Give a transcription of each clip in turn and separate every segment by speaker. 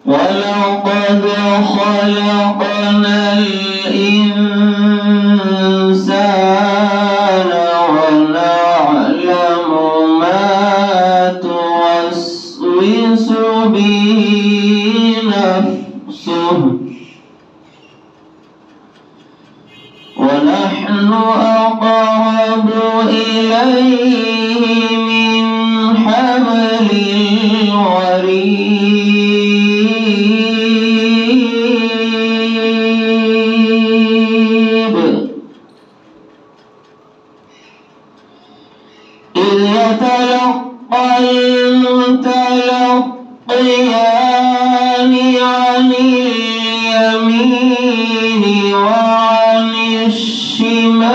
Speaker 1: ولقد خلقنا الإنسان ونعلم ما توسوس به نفسه ونحن أقرب إليه من حبل الوريد إذ يتلقى المتلقيان عن اليمين وعن الشمال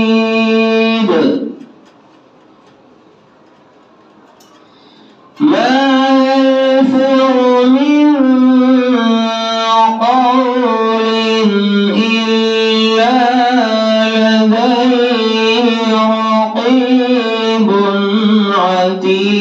Speaker 1: قعيد ما يلفظ من قول إلا لديه رقيب عتيد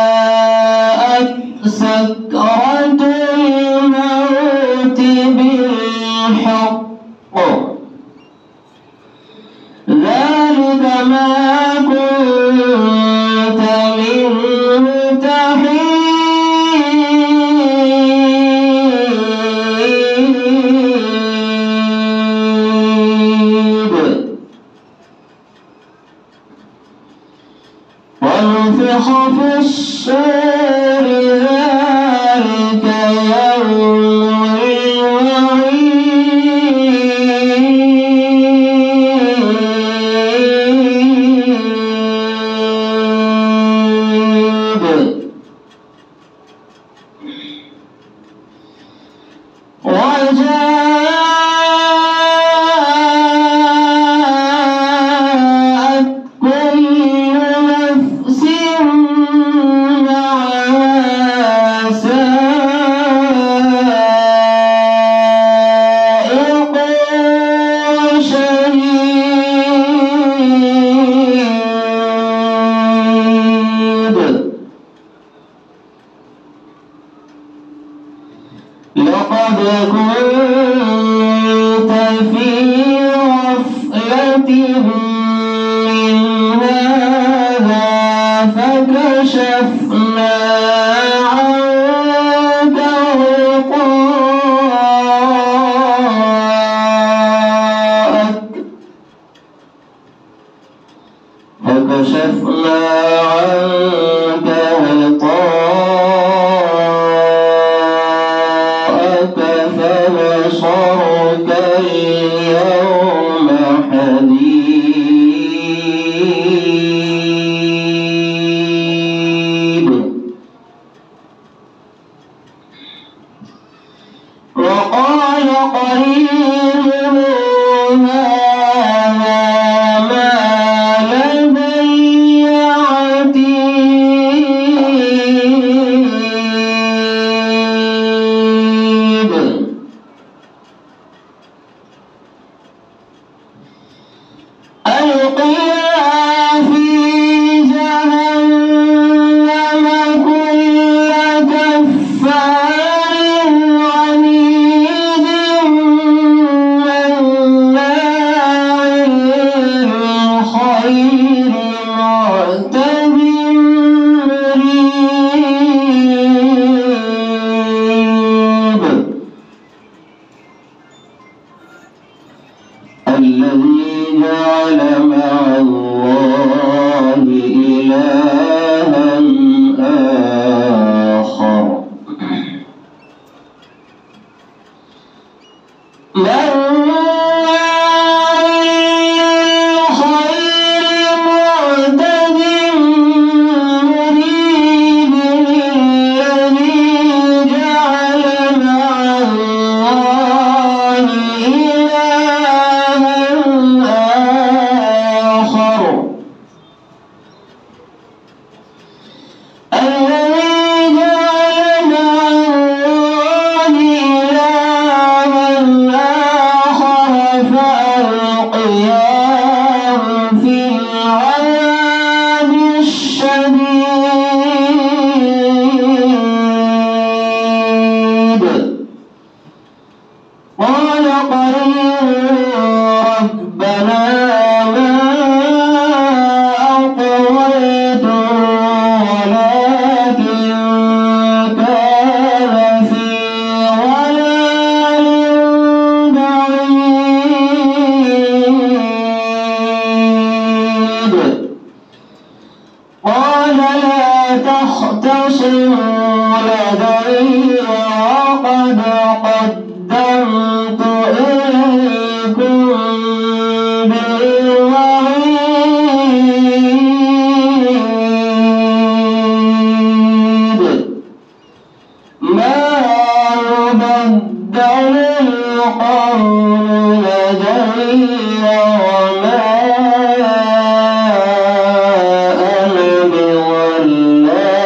Speaker 1: وجاءت سكرة الموت بالحق ذلك ما كنت منه تحيد ونفخ في الصور ذلك يوم الوعيد وجاءت كل نفس معها سائق وشهيد لقد كنت في غفلة من هذا فكشفنا عنك غطاءك فبصرك اليوم حديد وقال قرينه هذا ما لدي عتيد تختصموا لدي وقد قدمت إليكم بالوعيد ما يبدل القول لدي وما أنا بظلام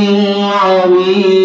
Speaker 1: للعبيد